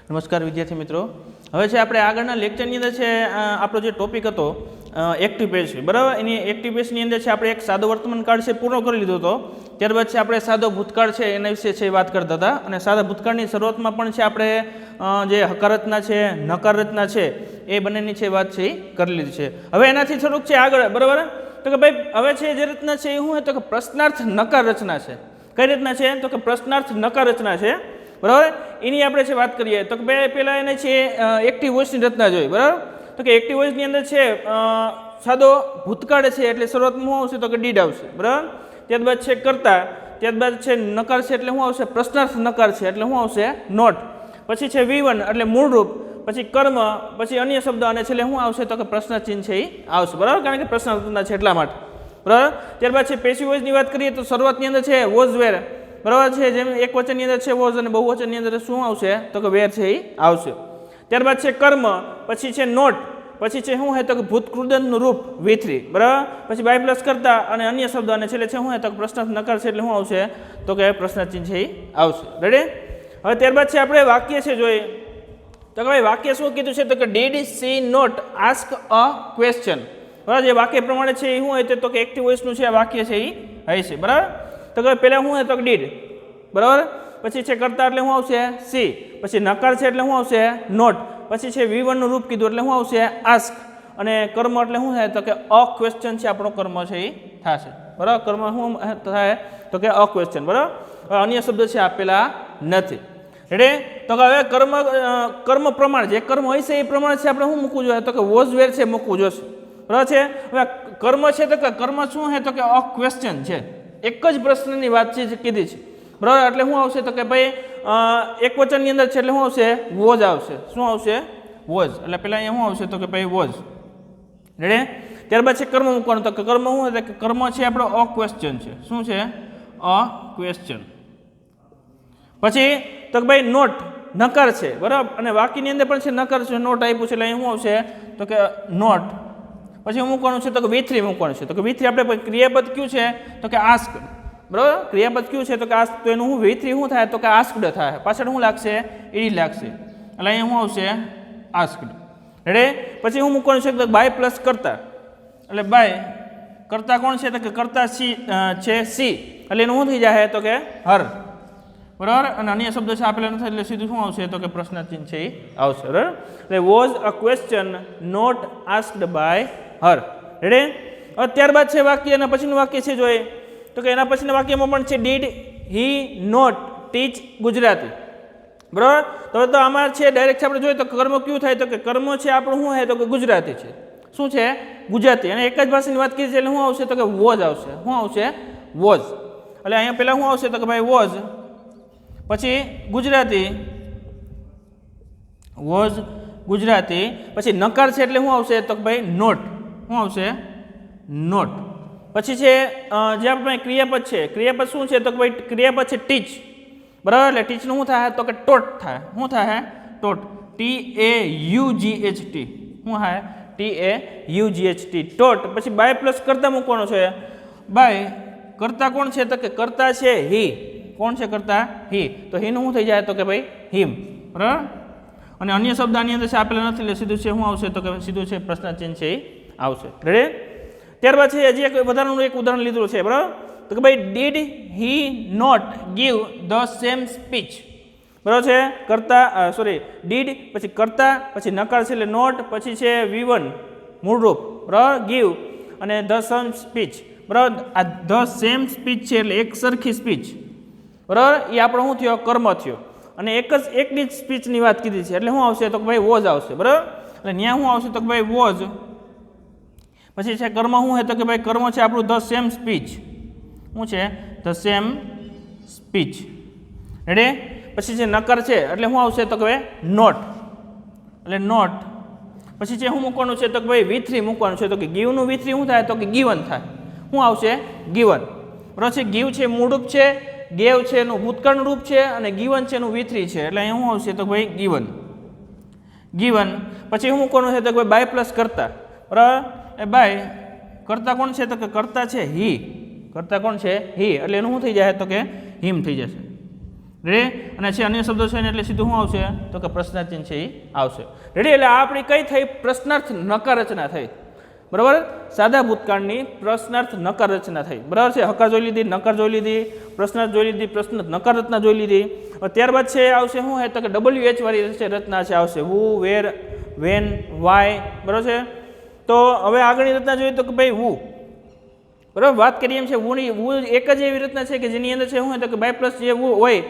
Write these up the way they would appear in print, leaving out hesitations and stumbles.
નમસ્કાર વિદ્યાર્થી મિત્રો, હવે છે આપણે આગળના લેક્ચરની અંદર છે આપણો જે ટોપિક હતો એક્ટિવ પેજ છે, બરાબર. એની એક્ટિવ પેજની અંદર છે આપણે એક સાદો વર્તમાનકાળ છે પૂર્ણ કરી લીધો હતો. ત્યારબાદ છે આપણે સાદો ભૂતકાળ છે એના વિશે છે વાત કરતા હતા, અને સાદા ભૂતકાળની શરૂઆતમાં પણ છે આપણે જે હકાર રચના છે નકાર રચના છે એ બંનેની છે વાત છે એ કરી લીધી છે. હવે એનાથી થોડુંક છે આગળ, બરાબર. તો કે ભાઈ હવે છે જે રચના છે એ શું હોય તો કે પ્રશ્નાર્થ નકાર રચના છે. કઈ રીતના છે તો કે પ્રશ્નાર્થ નકાર રચના છે, બરાબર. એની આપણે છે વાત કરીએ તો કે પહેલાં એને છે એક્ટિવ વોઇસની રચના જોઈએ, બરાબર. તો કે એક્ટિવ વોઇસની અંદર છે સાદો ભૂતકાળ છે એટલે શરૂઆતમાં શું આવશે તો કે ડીડ આવશે, બરાબર. ત્યારબાદ છે કરતા, ત્યારબાદ છે નકાર છે એટલે શું આવશે પ્રશ્નાર્થ નકાર છે એટલે શું આવશે નોટ, પછી છે V1 એટલે મૂળરૂપ, પછી કર્મ, પછી અન્ય શબ્દ, અને છેલ્લે શું આવશે તો કે પ્રશ્ન ચિહ્ન છે એ આવશે, બરાબર, કારણ કે પ્રશ્નાર્થના છે એટલા માટે, બરાબર. ત્યારબાદ છે પેસિવ વોઇસની વાત કરીએ તો શરૂઆતની અંદર છે વોઝ વેર, બરાબર છે, જેમ એક વચનની અંદર છે વોઝ અને બહુવચનની અંદર શું આવશે તો કે વેર છે એ આવશે. ત્યારબાદ છે કર્મ, પછી છે નોટ, પછી છે શું હોય તો કે ભૂતકૃદંતનું રૂપ V3, બરાબર. પછી બાય પ્લસ કરતા અને અન્ય શબ્દ, અને છેલ્લે છે શું હોય તો પ્રશ્નાર્થ નકાર છે એટલે શું આવશે તો કે પ્રશ્ન ચિહ્ન છે એ આવશે. રેડી. હવે ત્યારબાદ છે આપણે વાક્ય છે જોઈએ તો કે ભાઈ વાક્ય શું કીધું છે તો કે did she not ask a question, બરાબર. જે વાક્ય પ્રમાણે છે એ શું હોય તો કે એક્ટિવ વોઇસનું છે વાક્ય છે એ હશે, બરાબર. તો કે પહેલાં શું હોય તો ડીડ, બરાબર. પછી છે કરતા એટલે શું આવશે સી, પછી નકાર છે એટલે શું આવશે નોટ, પછી છે V1 નું રૂપ કીધું એટલે શું આવશે આસ્ક, અને કર્મ એટલે શું થાય તો કે અ ક્વેશ્ચન છે આપણો કર્મ છે એ થશે, બરાબર. કર્મ શું થાય તો કે અ ક્વેશ્ચન, બરાબર. અન્ય શબ્દ છે આપેલા નથી. રેડી. તો કે હવે કર્મ પ્રમાણ જે કર્મ હોય છે એ પ્રમાણે છે આપણે શું મૂકવું જોઈએ તો કે વોઝ વેર છે મૂકવું જોશે, બરાબર છે. હવે કર્મ છે તો કે કર્મ શું છે તો કે અ ક્વેશ્ચન છે, એક જ પ્રશ્નની વાતચીત કીધી છે, બરાબર. એટલે શું આવશે તો કે ભાઈ એક વચનની અંદર છે એટલે શું આવશે વોઝ આવશે. શું આવશે વોઝ, એટલે પેલા અહીંયા શું આવશે તો કે ભાઈ વોઝ. રેડી. ત્યારબાદ છે કર્મ મૂકવાનું, તો કે કર્મ શું છે કે કર્મ છે આપણો અ ક્વેશ્ચન છે. શું છે અ ક્વેશ્ચન. પછી તો કે ભાઈ નોટ નકાર છે, બરાબર, અને વાક્યની અંદર પણ છે નકાર છે, નોટ આપ્યું છે એટલે અહીં શું આવશે તો કે નોટ. પછી મૂકવાનું છે તો કે V3 મૂકવાનું છે, તો કે V3 આપણે ક્રિયાપદ કયું છે તો કે આસ્ક, બરાબર. ક્રિયાપદ કયું છે તો કે આસ્ક, તો એનું હું V3 શું થાય તો કે આસ્કડ થાય, પાછળ શું લાગશે ઈડી લાગશે, એટલે અહીંયા શું આવશે આસ્કડ. રેડી. પછી હું મૂકવાનું છે તો બાય પ્લસ કરતા, એટલે બાય કરતા કોણ છે તો કે કરતા સી છે સી, એટલે એનું શું થઈ જાય તો કે હર, બરાબર. અને અન્ય શબ્દ છે આપેલા નથી એટલે સીધું શું આવશે તો કે પ્રશ્ન ચિહ્ન છે એ આવશે, બરાબર. એટલે was a question not asked by her. Ready. હવે ત્યારબાદ છે વાક્ય, અને પછીનું વાક્ય છે જોઈએ તો કે એના પછીના વાક્યમાં પણ છે ડીડ હી નોટ ટીચ ગુજરાતી, બરાબર. તો આમાં છે ડાયરેક્ટ આપણે જોઈએ તો કર્મ કયું થાય તો કે કર્મ છે આપણું શું થાય તો કે ગુજરાતી છે. શું છે ગુજરાતી, અને એક જ ભાષાની વાત કરી છે એટલે શું આવશે તો કે વોઝ આવશે. શું આવશે વોઝ, એટલે અહીંયા પહેલાં શું આવશે તો કે ભાઈ વોઝ, પછી ગુજરાતી, વોઝ ગુજરાતી, પછી નકાર છે એટલે શું આવશે તો કે ભાઈ નોટ. શું આવશે નોટ. પછી છે જે આપણે ક્રિયાપદ છે, ક્રિયાપદ શું છે તો કે ભાઈ ક્રિયાપદ છે ટીચ, બરાબર. એટલે ટીચનું શું થાય તો કે ટોટ થાય. શું થાય ટોટ, TAUGHT. શું થાય TAUGHT ટોટ. પછી બાય પ્લસ કરતા મૂકવાનો છે, બાય કરતા કોણ છે તો કે કરતા છે હી. કોણ છે કરતા હી, તો હીનું શું થઈ જાય તો કે ભાઈ હિમ, બરાબર. અને અન્ય શબ્દ આની અંદર છે આપેલા નથી એટલે સીધું છે શું આવશે તો કે સીધું છે પ્રશ્ન ચિહ્ન છે એ આવશે. રેડી. ત્યારબાદ છે હજી એક વધારાનું એક ઉદાહરણ લીધું છે, બરાબર. તો કે ભાઈ did he not give the same speech, બરાબર છે. કરતા સોરી ડીડ, પછી કરતા, પછી નકાર છે એટલે નોટ, પછી છે V1 મૂળરૂપ, બરાબર, ગીવ, અને ધ સેમ સ્પીચ, બરાબર. આ ધ સેમ સ્પીચ છે એટલે એક સરખી સ્પીચ, બરાબર. એ આપણો શું થયો કર્મ થયો, અને એકની જ સ્પીચની વાત કીધી છે એટલે શું આવશે તો કે ભાઈ વોઝ આવશે, બરાબર. એટલે ત્યાં શું આવશે તો કે ભાઈ વોઝ. પછી છે કર્મ શું છે તો કે ભાઈ કર્મ છે આપણું ધ સેમ સ્પીચ. શું છે ધ સેમ સ્પીચ. રેડી. પછી છે નકાર છે એટલે શું આવશે તો કે ભાઈ નોટ, એટલે નોટ. પછી છે શું મૂકવાનું છે તો કે ભાઈ V3 મૂકવાનું છે, તો કે ગીવનું V3 શું થાય તો કે ગીવન થાય. શું આવશે ગીવન, બરાબર છે. ગીવ છે મૂળરૂપ છે, ગેવ છે એનું ભૂતકાળનું રૂપ છે, અને ગીવન છે એનું V3 છે, એટલે અહીંયા શું આવશે તો ભાઈ ગીવન. ગીવન. પછી શું મૂકવાનું છે તો કે ભાઈ બાય પ્લસ કરતા, બરાબર. એ બાય કરતા કોણ છે તો કે કરતા છે હી, કરતા કોણ છે હી, એટલે એનું શું થઈ જાય તો કે હિમ થઈ જશે. રેડી, અને છે અન્ય શબ્દો છે ને એટલે સીધું શું આવશે તો કે પ્રશ્નાર્થ ચિહ્ન છે એ આવશે. રેડી, એટલે આ આપણી કઈ થઈ પ્રશ્નાર્થ નકાર રચના થઈ. બરાબર, સાદા ભૂતકાળની પ્રશ્નાર્થ નકાર રચના થઈ. બરાબર છે, હકાર જોઈ લીધી, નકાર જોઈ લીધી, પ્રશ્નાર્થ જોઈ લીધી, પ્રશ્ન નકાર રચના જોઈ લીધી. ત્યારબાદ છે આવશે શું હે તો કે WH વાળી રચના છે આવશે વુ, વેર, વેન, વાય. બરાબર છે, તો હવે આગળની રચના જોઈએ તો કે ભાઈ વુ. બરાબર, વાત કરીએ એમ છે વુની, વુ એક જ એવી રચના છે કે જેની અંદર છે શું હોય તો કે બાય પ્લસ જે વુ હોય,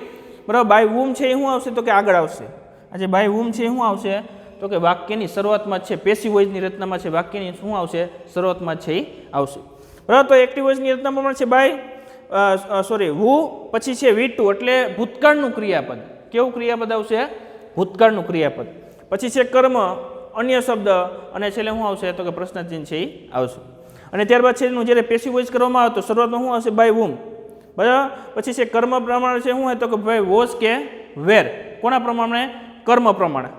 બરાબર, બાય વુમ છે એ શું આવશે તો કે આગળ આવશે. આ જે બાય વુમ છે એ શું આવશે તો કે વાક્યની શરૂઆતમાં જ છે, પેસિવ વોઇસની રચનામાં છે, વાક્યની શું આવશે શરૂઆતમાં જ છે એ આવશે. બરાબર, તો એક્ટિવ વોઇસની રચનામાં પણ છે બાય વુ, પછી છે V2 એટલે ભૂતકાળનું ક્રિયાપદ. કેવું ક્રિયાપદ આવશે? ભૂતકાળનું ક્રિયાપદ. પછી છે કર્મ, અન્ય શબ્દ, અને છેલ્લે શું આવશે તો કે પ્રશ્નાર્થ ચિહ્ન છે એ આવશે. અને ત્યારબાદ છે એનું જ્યારે પેસિવ વોઇસ કરવામાં આવે તો શરૂઆતમાં શું આવશે બાય વુમ. બરાબર, પછી છે કર્મ પ્રમાણે છે શું હોય તો કે ભાઈ વોઝ કે વેર. કોના પ્રમાણે? કર્મ પ્રમાણે.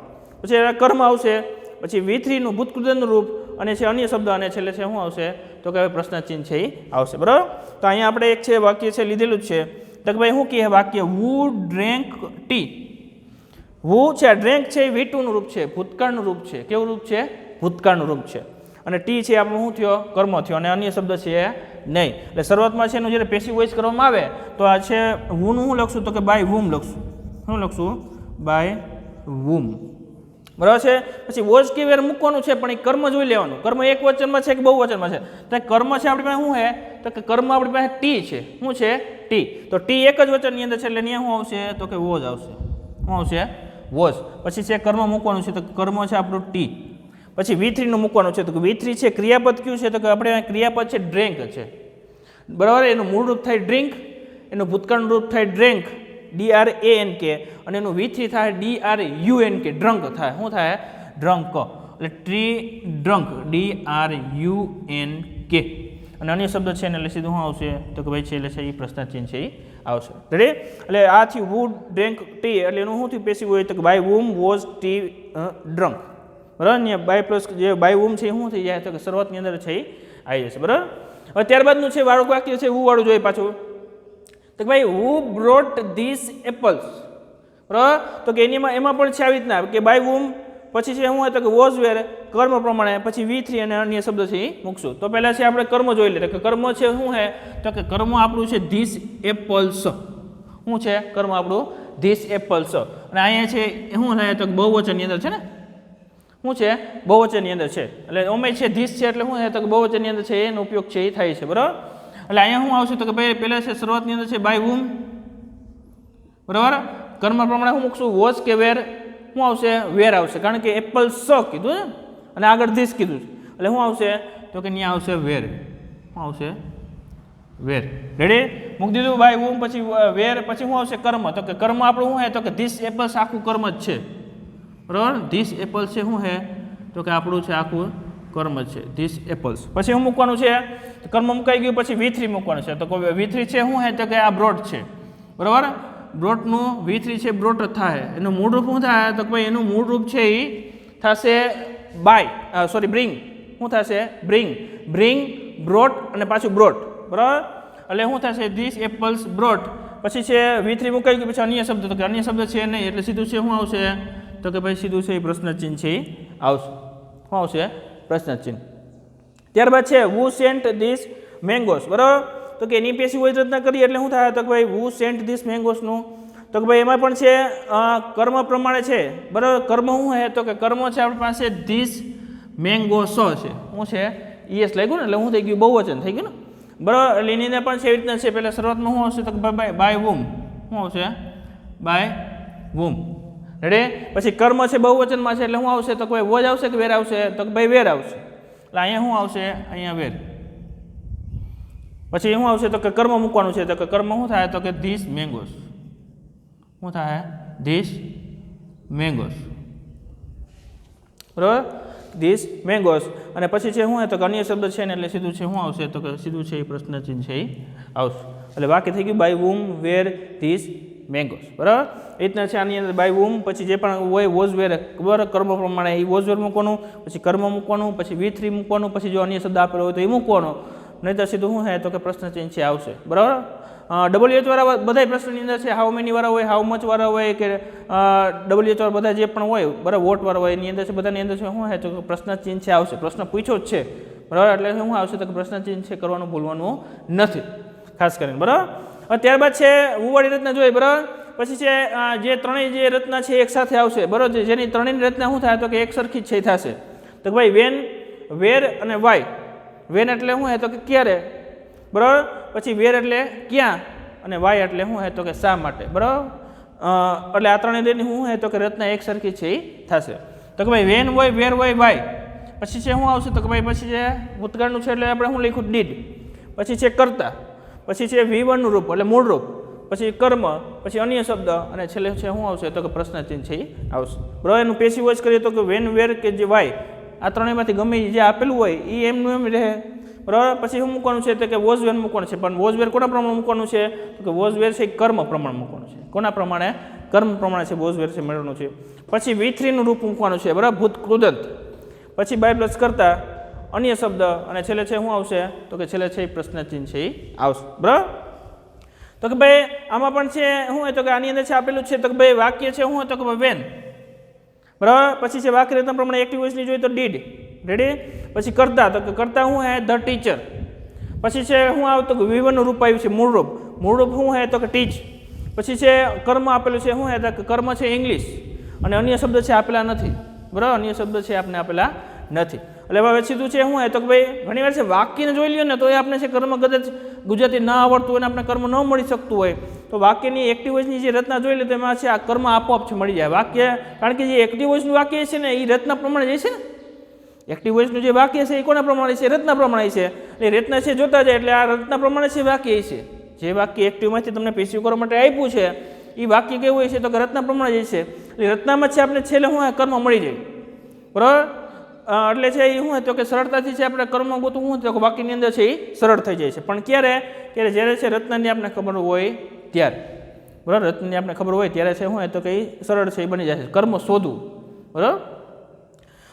પછી કર્મ આવશે, પછી V3 નું ભૂતકૃત્યનું રૂપ, અને છે અન્ય શબ્દ, અને છેલ્લે છે શું આવશે તો કે પ્રશ્નાર્થ ચિહ્ન છે એ આવશે. બરાબર, તો અહીંયા આપણે એક છે વાક્ય છે લીધેલું જ છે તો કે ભાઈ શું કહે વાક્ય વુ ડ્રેન્ક ટી. વુ છે આ ડ્રેન્ક છે એ V2 નું રૂપ છે, ભૂતકાળનું રૂપ છે. કેવું રૂપ છે? ભૂતકાળનું રૂપ છે. અને ટી છે આપણું શું થયો? કર્મ થયો, અને અન્ય શબ્દ છે નહીં. એટલે શરૂઆતમાં છે એનું જ્યારે પેસિવ વોઇસ કરવામાં આવે તો આ છે વુનું શું લખશું તો કે બાય વુમ લખશું. શું લખશું? By whom. બરાબર છે, પછી વોઝ કે વેર મૂકવાનું છે, પણ એ કર્મ જોઈ લેવાનું. કર્મ એક વચનમાં છે કે બહુ વચનમાં છે? તો કર્મ છે આપણી પાસે શું છે તો કે કર્મ આપણી પાસે ટી છે. શું છે? ટી. તો ટી એક જ વચનની અંદર છે એટલે અહીંયા શું આવશે તો કે વોઝ આવશે. શું આવશે? વોઝ. પછી છે કર્મ મૂકવાનું છે તો કર્મ છે આપણું ટી. પછી V3 નું મૂકવાનું છે તો કે V3 છે ક્રિયાપદ કયું છે તો કે આપણે ક્રિયાપદ છે ડ્રિંક છે. બરાબર, એનું મૂળ રૂપ થાય ડ્રિંક, એનું ભૂતકાળનું રૂપ થાય ડ્રિંક, DRANK, અને એનું V3 થાય DRUNK, ડ્રંક થાય. શું થાય? ડ્રંક. એટલે ટ્રી ડ્રંક, DRUNK. અને અન્ય શબ્દ છે ને એટલે સીધું શું આવશે તો કે ભાઈ છે એટલે છે એ પ્રશ્નાર્થ ચિહ્ન છે એ આવશે. રેડી, એટલે આ થયું વુ ડ્રેન્ક ટી, એટલે એનું શું થયું પેસિવ હોય તો કે by whom was tea drunk. બરાબર, ને બાય પ્લસ જે બાય વુમ છે એ શું થઈ જાય તો કે શરૂઆતની અંદર છે એ આવી જશે. બરાબર, હવે ત્યારબાદનું છે વાળું વાક્ય છે વુ વાળું જોઈએ પાછું તો કે ભાઈ હુ બ્રોટ ધીસ એપલ્સ. બરાબર, તો કે એમાં પણ છે આવી રીતના કે બાય વુમ, પછી છે શું હોય તો કે વોઝ વેર, કર્મ પ્રમાણે, પછી V3 અને અન્ય શબ્દ છે એ મૂકશું. તો પહેલાં છે આપણે કર્મ જોઈ લઈએ કે કર્મ છે શું છે તો કે કર્મ આપણું છે ધીસ એપલ્સ. શું છે કર્મ આપણું? This apples. અને અહીંયા છે શું થાય તો બહુવચનની અંદર છે ને, શું છે? બહુવચનની અંદર છે. એટલે ઓમે છે ધીસ છે એટલે શું છે તો કે બહુવચનની અંદર છે એનો ઉપયોગ છે એ થાય છે. બરાબર, એટલે અહીંયા શું આવશે તો કે ભાઈ પહેલાં છે શરૂઆતની અંદર છે બાય વુમ. બરાબર, કર્મ પ્રમાણે શું મૂકશું? વોઝ કે વેર. શું આવશે? વેર આવશે, કારણ કે એપલ્સ કીધું ને અને આગળ ધીસ કીધું એટલે શું આવશે તો કે ત્યાં આવશે વેર. શું આવશે? વેર. રેડી, મૂકી દીધું બાય વુમ, પછી વેર, પછી શું આવશે? કર્મ. તો કે કર્મ આપણું શું છે તો કે ધીસ એપલ્સ આખું કર્મ જ છે. બરાબર, ધીસ એપલ્સ છે શું છે તો કે આપણું છે આખું કર્મ જ છે ધીસ એપલ્સ. પછી શું મૂકવાનું છે? કર્મ મુકાઈ ગયું, પછી V3 મૂકવાનું છે. તો V3 છે શું છે તો કે આ બ્રોટ છે. બરાબર, બ્રોટનું V3 છે બ્રોટ જ થાય. એનું મૂળ રૂપ શું થાય તો ભાઈ એનું મૂળ રૂપ છે એ થશે બાય બ્રિંગ. શું થશે? બ્રિંગ. બ્રિંગ, બ્રોટ અને પાછું બ્રોટ. બરાબર, એટલે શું થશે? This apples brought. પછી છે V3 મુકાઈ ગયું, પછી અન્ય શબ્દ તો કે અન્ય શબ્દ છે નહીં એટલે સીધું છે શું આવશે તો કે ભાઈ સીધું છે એ પ્રશ્નાર્થ ચિહ્ન છે એ આવશે. શું આવશે? પ્રશ્નાર્થ ચિહ્ન. ત્યારબાદ છે વુ સેન્ટ ધીસ મેંગોસ. બરાબર, તો કે એની પેસિવ વોઇસ રચના કરીએ એટલે શું થાય તો કે ભાઈ વુ સેન્ટ ધીસ મેંગોસનું તો કે ભાઈ એમાં પણ છે કર્મ પ્રમાણે છે. બરાબર, કર્મ શું છે તો કે કર્મ છે આપણી પાસે ધીસ મેંગોસ છે. શું છે? ES લાગ્યું ને એટલે શું થઈ ગયું? બહુવચન થઈ ગયું ને. બરાબર, એટલે એની અંદર પણ છે એવી રીતના છે. પહેલાં શરૂઆતમાં શું આવશે તો કે બાય વુમ. શું આવશે? By whom. રેડી, પછી કર્મ છે બહુવચનમાં છે એટલે શું આવશે તો કોઈ વોજ આવશે કે વેર આવશે તો કે ભાઈ વેર આવશે. એટલે અહીંયા શું આવશે? અહીંયા વેર. પછી શું આવશે તો કે કર્મ મૂકવાનું છે તો કે કર્મ શું થાય તો કે ધીસ મેંગોસ. શું થાય? ધીસ મેંગોસ. બરાબર, ધીસ મેંગોસ. અને પછી છે શું તો કે અન્ય શબ્દ છે ને એટલે સીધું છે શું આવશે તો કે સીધું છે એ પ્રશ્ન ચિહ્ન છે એ આવશે. એટલે બાકી થઈ ગયું બાય વુમ, વેર, ધીસ મેંગોસ. બરાબર, એ રીતના છે આની અંદર બાય વુમ, પછી જે પણ હોય વોઝ વેર, બરાબર, કર્મ પ્રમાણે એ વોઝ વેર મૂકવાનું, પછી કર્મ મૂકવાનું, પછી V3 મૂકવાનું, પછી જો અન્ય શબ્દ આપેલો હોય તો એ મૂકવાનો, નહીં તો સીધું શું છે તો કે પ્રશ્ન ચિહ્ન છે આવશે. બરાબર, WH વાળા બધા પ્રશ્નની અંદર છે હાઉ મેની વાળા હોય, હાઉ મચ વાળા હોય કે WH વાળા બધા જે પણ હોય બરાબર વોટ વાળા હોય એની અંદર છે બધાની અંદર છે શું છે તો પ્રશ્ન ચિહ્ન છે આવશે. પ્રશ્ન પૂછ્યો જ છે બરાબર એટલે શું આવશે તો પ્રશ્ન ચિહ્ન છે કરવાનું ભૂલવાનું નથી ખાસ કરીને બરાબર. ત્યારબાદ છે ઉવાળી રચના જોઈએ બરાબર. પછી છે જે ત્રણેય જે રચના છે એક સાથે આવશે બરાબર. જેની ત્રણેયની રચના શું થાય તો કે એક સરખી જ છે થશે તો ભાઈ વેન, વેર અને વાય. વેન એટલે શું છે તો કે ક્યારે બરાબર. પછી વેર એટલે ક્યાં અને વાય એટલે શું છે તો કે શા માટે બરાબર. એટલે આ ત્રણેયની શું છે તો કે રચના એક સરખી છે એ થશે તો કે ભાઈ વેન હોય, વેર હોય, વાય. પછી છે શું આવશે તો કે ભાઈ પછી છે ભૂતકાળનું છે એટલે આપણે શું લખ્યું ડીડ. પછી છે કર્તા, પછી છે V1નું રૂપ એટલે મૂળ રૂપ, પછી કર્મ, પછી અન્ય શબ્દ અને છેલ્લે છે શું આવશે તો કે પ્રશ્ન ચિહ્ન છે એ આવશે બરાબર. એનું પેસિવ વોઇસ કરીએ તો કે વેન, વેર કે જે વાય આ ત્રણેયમાંથી ગમે જે આપેલું હોય એ એમનું એમ રહે બરાબર. પછી શું મૂકવાનું છે તો કે વોઝ વેર મૂકવાનું છે પણ વોઝ વેર કોના પ્રમાણે મૂકવાનું છે તો કે વોઝ વેર છે કર્મ પ્રમાણે મૂકવાનું છે. કોના પ્રમાણે? કર્મ પ્રમાણે છે વોઝ વેર છે મેળવવાનું છે. પછી V3નું રૂપ મૂકવાનું છે બરાબર ભૂત કૃદંત. પછી બાય પ્લસ કરતા, અન્ય શબ્દ અને છેલ્લે છે શું આવશે તો કે છેલ્લે છે એ પ્રશ્ન ચિહ્ન છે એ આવશે બરાબર. તો કે ભાઈ આમાં પણ છે શું હોય તો કે આની અંદર છે આપેલું છે તો કે ભાઈ વાક્ય છે શું હોય તો કે ભાઈ વેન બરાબર. પછી છે વાક્ય રચના પ્રમાણે એક્ટિવ વોઇસની જોઈએ તો ડીડ રેડી. પછી કરતા તો કે કરતા શું હે ધ ટીચર. પછી છે શું આવે તો કે V1નું રૂપ આવ્યું છે મૂળ રૂપ. મૂળ રૂપ શું હે તો કે ટીચ. પછી છે કર્મ આપેલું છે શું હે તો કે કર્મ છે ઇંગ્લિશ અને અન્ય શબ્દ છે આપેલા નથી બરાબર. અન્ય શબ્દ છે આપણે આપેલા નથી એટલે હવે સીધું છે શું હે તો કે ભાઈ ઘણીવાર છે વાક્યને જોઈ લ્યો ને તો એ આપણે છે કર્મ કદાચ ગુજરાતી ના આવડતું હોય ને આપણે કર્મ ન મળી શકતું હોય તો વાક્યની એક્ટિવ વોઇસની જે રચના જોઈ લે તો એમાં છે આ કર્મ આપોઆપ છે મળી જાય વાક્ય. કારણ કે જે એક્ટિવ વોઇસનું વાક્ય છે ને એ રચના પ્રમાણે જાય છે ને. એક્ટિવ વોઇસનું જે વાક્ય છે એ કોના પ્રમાણે છે? રચના પ્રમાણે છે. એટલે રચના છે જોતા જાય એટલે આ રચના પ્રમાણે છે વાક્ય છે. જે વાક્ય એક્ટિવમાંથી તમને પેસિવ કરવા માટે આપ્યું છે એ વાક્ય કેવું હોય છે તો કે રચના પ્રમાણે જાય છે. એટલે રચનામાં છે આપણે છેલ્લે શું કર્મ મળી જાય બરાબર. એટલે છે એ શું તો કે સરળતાથી છે આપણે કર્મ ગોતવું શું તો વાક્યની અંદર છે એ સરળ થઈ જાય છે. પણ ક્યારે જ્યારે છે રચનાની આપણે ખબર હોય ત્યારે બરાબર. રચનાની આપણે ખબર હોય ત્યારે છે શું તો કે એ સરળ છે એ બની જાય છે કર્મ શોધવું બરાબર.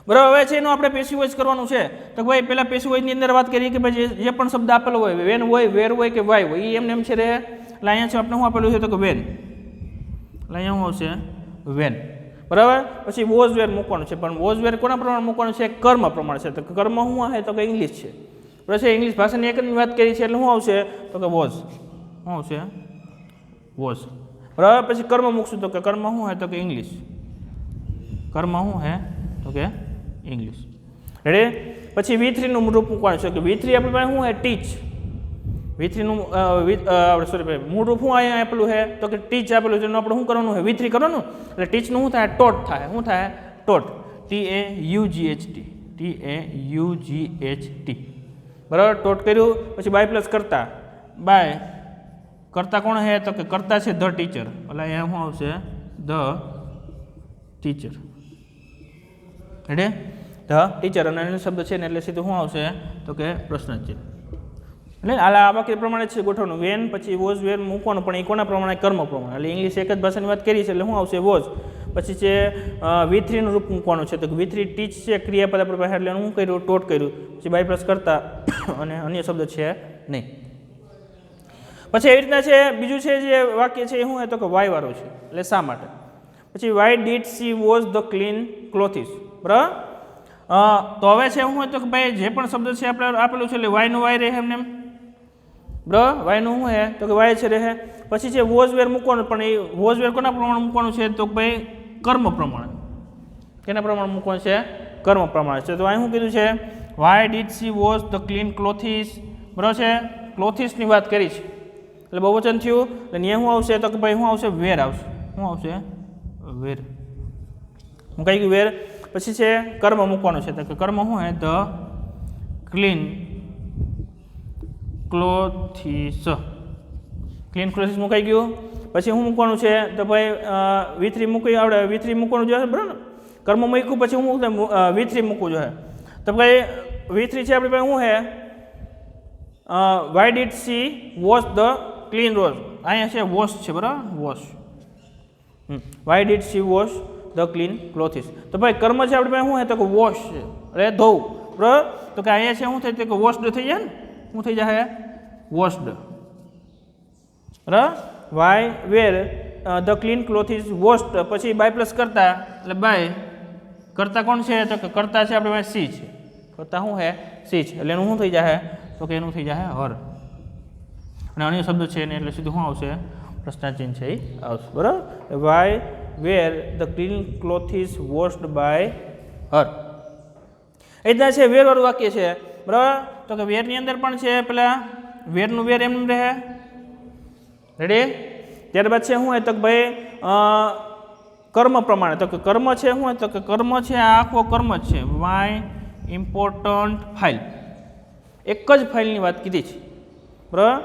બરાબર. હવે છે એનું આપણે પેસિવ વોઇસ કરવાનું છે તો ભાઈ પહેલાં પેસિવ વોઇસની અંદર વાત કરીએ કે ભાઈ જે પણ શબ્દ આપેલો હોય વેન હોય, વેર હોય કે વાય હોય એ એમને એમ છે રહે. એટલે અહીંયા છે આપણે શું આપેલું છે તો કે વેન. એટલે અહીંયા શું આવશે વેન બરાબર. પછી વોઝ વેર મૂકવાનું છે પણ વોઝ વેર કોના પ્રમાણે મૂકવાનું છે? કર્મ પ્રમાણે છે. તો કર્મ શું આવે તો કે ઇંગ્લિશ છે બરાબર. છે ઇંગ્લિશ ભાષાની એકની વાત કરી છે એટલે શું આવશે તો કે વોઝ. શું આવશે? વોઝ બરાબર. પછી કર્મ મૂકશું તો કે કર્મ શું હોય તો કે ઇંગ્લિશ. કર્મ શું હે તો કે ઇંગ્લિશ રેડી. પછી V3નું રૂપ મૂકવાનું છે કે V3 આપણી પાસે શું હે ટીચ. V3નું આપણે સોરી ભાઈ મૂળ રૂપ શું અહીંયા આપેલું છે તો કે ટીચ આપેલું છે એનું આપણે શું કરવાનું છે V3 કરવાનું. એટલે ટીચનું શું થાય? ટોટ થાય. શું થાય? ટોટ. TAUGHT બરાબર. ટોટ કર્યું. પછી બાય પ્લસ કરતા. બાય કરતા કોણ છે તો કે કરતા છે ધ ટીચર. એટલે અહીંયા શું આવશે? The teacher ready. The teacher અને એનો શબ્દ છે ને એટલે સીધું શું આવશે તો કે પ્રશ્ન ચિહ્ન. એટલે આ વાક્ય પ્રમાણે છે ગોઠવવાનું. વેન પછી વોઝ વેર મૂકવાનું પણ એ કોના પ્રમાણે? કર્મ પ્રમાણે. એટલે ઇંગ્લિશ એક જ ભાષાની વાત કરી છે એટલે શું આવશે? વોઝ. પછી છે V3નું રૂપ મૂકવાનું છે તો કે V3 ટીચ છે ક્રિયાપદ આપણે પાસે એટલે શું કર્યું? ટોટ કર્યું. પછી બાય પ્લસ કરતા અને અન્ય શબ્દ છે નહીં. પછી એવી રીતના છે બીજું છે જે વાક્ય છે એ શું હોય તો કે વાય વાળું છે એટલે શા માટે. પછી why did she was the clean clothes બરાબર. તો હવે છે શું હોય તો કે ભાઈ જે પણ શબ્દ છે આપણે આપેલું છે એટલે વાયનું વાય રહે એમને એમ બરાબર. વાયનું શું હે તો કે વાય છે રહે. પછી છે વોઝ વેર મૂકવાનું પણ એ વોઝ વેર કોના પ્રમાણે મૂકવાનું છે તો કે ભાઈ કર્મ પ્રમાણે. કેના પ્રમાણે મૂકવાનું છે? કર્મ પ્રમાણે છે. તો અહીં શું કીધું છે? Why did she was the clean clothes બરાબર છે. ક્લોથિસની વાત કરી છે એટલે બહુવચન થયું. એટલે અહીંયા શું આવશે તો કે ભાઈ શું આવશે? વેર આવશે. શું આવશે? વેર. હું કઈ ગયું વેર. પછી છે કર્મ મૂકવાનું છે તો કે કર્મ શું હે? The clean clothes. Clean clothes મુકાઈ ગયું. પછી શું મૂકવાનું છે તો ભાઈ V3 મૂકી આવડે. V3 મૂકવાનું જોઈએ બરાબર ને. કર્મ મૂક્યું પછી હું V3 મૂકવું જોઈએ તો ભાઈ V3 છે આપણી પાસે શું હે? Why did she wash the clean rose. અહીંયા છે વોશ છે બરાબર. Wash. Why did she wash the clean clothes. તો ભાઈ કર્મ છે આપણી પાસે શું હે તો કે વોશ છે એટલે ધોવું બરાબર. તો કે અહીંયા છે શું થાય તો કે વોશડ થઈ જાય ને. શું થઈ જાય? વોશડ બરાબર why were the clean cloth is washed પછી બાય પ્લસ કરતા એટલે બાય કરતા કોણ છે તો કે કરતા છે આપણે સી છે કરતા શું છે સી છે એટલે એનું શું થઈ જાય તો કે એનું થઈ જાય હર અને અન્ય શબ્દ છે ને એટલે સીધું શું આવશે પ્રશ્નાચિહ્ન છે એ આવશે બરાબર why were the clean cloth is washed by her એ રીતના છે વેરવાળું વાક્ય છે બરાબર તો કે વેરની અંદર પણ છે પેલા વેરનું વેર એમ રહે રેડી ત્યારબાદ છે શું હોય તો કે ભાઈ કર્મ પ્રમાણે તો કે કર્મ છે શું હોય તો કે કર્મ છે આ આખો કર્મ જ છે વાય ઇમ્પોર્ટન્ટ ફાઇલ એક જ ફાઇલની વાત કીધી છે બરાબર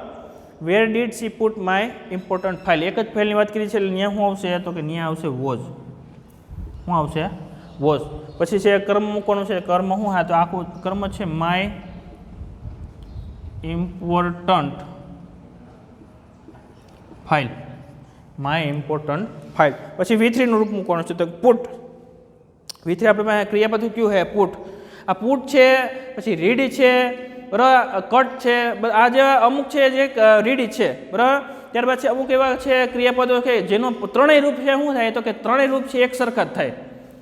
where did she put my important file એક જ ફાઇલની વાત કરી છે એટલે ત્યાં શું આવશે તો કે ત્યાં આવશે વોઝ શું આવશે વોઝ પછી છે કર્મ મૂકવાનું છે કર્મ શું હા તો આખું કર્મ છે my important file my important file પછી V3 નું રૂપ મૂકવાનું છે તો પુટ V3 આપણે પાસે ક્રિયાપદ કયું છે પુટ આ પુટ છે પછી રીડ છે બરાબર કટ છે આ જે અમુક છે જે રીડ છે બરાબર ત્યારબાદ છે અમુક એવા છે ક્રિયાપદો કે જેનો ત્રણેય રૂપ છે શું થાય તો કે ત્રણેય રૂપ છે એક સરખા જ થાય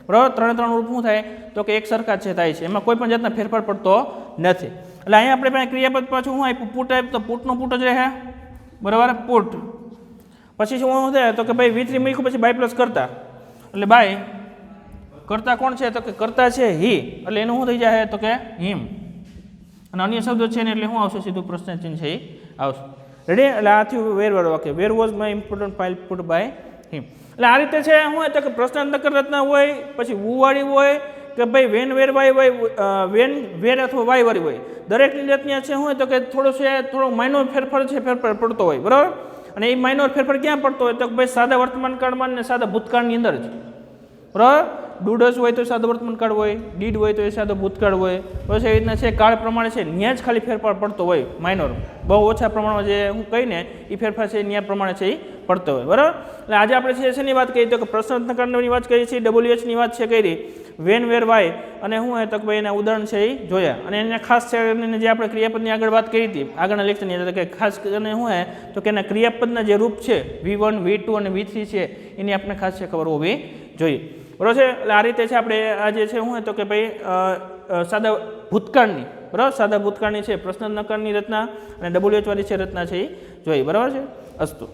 બરાબર ત્રણ રૂપ શું થાય તો કે એક સરખા જ થાય છે એમાં કોઈ પણ જાતના ફેરફાર પડતો નથી એટલે અહીંયા આપણે પાસે ક્રિયાપદ પાછું શું આપ્યું પુટ આપ્યું તો પુટનો પુટ જ રહે બરાબર પુટ પછી શું થાય તો કે ભાઈ V3 મૂક્યું પછી બાય પ્લસ કરતા એટલે બાય કરતા કોણ છે તો કે કરતા છે હી એટલે એનું શું થઈ જાય તો કે હિમ અને અન્ય શબ્દો છે ને એટલે શું આવશે સીધું પ્રશ્નચિહ્ન છે એ આવશે રેડી એટલે આ થયું વેર વાળો વાક્ય where was my important file put by him એટલે આ રીતે છે શું હોય તો કે પ્રશ્નાર્થક રચના હોય પછી વુ વાળી હોય કે ભાઈ વેન વેર વાય હોય વેન વેર અથવા વાય વાળી હોય દરેકની રચના છે શું હોય તો કે થોડો માઇનોર ફેરફાર છે ફેરફાર પડતો હોય બરાબર અને એ માઇનોર ફેરફાર ક્યાં પડતો હોય તો ભાઈ સાદા વર્તમાન કાળમાં અને સાદા ભૂતકાળની અંદર જ બરાબર ડુડસ હોય તો સાદો વર્તમાન કાળ હોય ડીડ હોય તો એ સાદો ભૂતકાળ હોય બસ એવી રીતના છે કાળ પ્રમાણે છે ત્યાં જ ખાલી ફેરફાર પડતો હોય માઇનોર બહુ ઓછા પ્રમાણમાં જે હું કહીને એ ફેરફાર છે ત્યાં પ્રમાણે છે એ પડતો હોય બરાબર એટલે આજે આપણે છે શેની વાત કરી તો કે પ્રશ્નાર્થકની વાત કરી છે WH ની વાત છે કરી વેન વેર વાય અને શું હોય તો ભાઈ એના ઉદાહરણ છે એ જોયા અને એને ખાસ છે જે આપણે ક્રિયાપદની આગળ વાત કરી હતી આગળના લેક્ચરની અંદર કે ખાસ કરીને શું હોય તો કે એના ક્રિયાપદના જે રૂપ છે V1 V2 અને V3 છે એની આપણે ખાસ છે ખબર હોવી જોઈએ બરાબર છે એટલે આ રીતે છે આપણે આ જે છે શું હોય તો કે ભાઈ સાદા ભૂતકાળની બરાબર સાદા ભૂતકાળની છે પ્રશ્નાર્થકની રચના અને WH વાળી છે રચના છે એ જોઈએ બરાબર છે અસ્તુ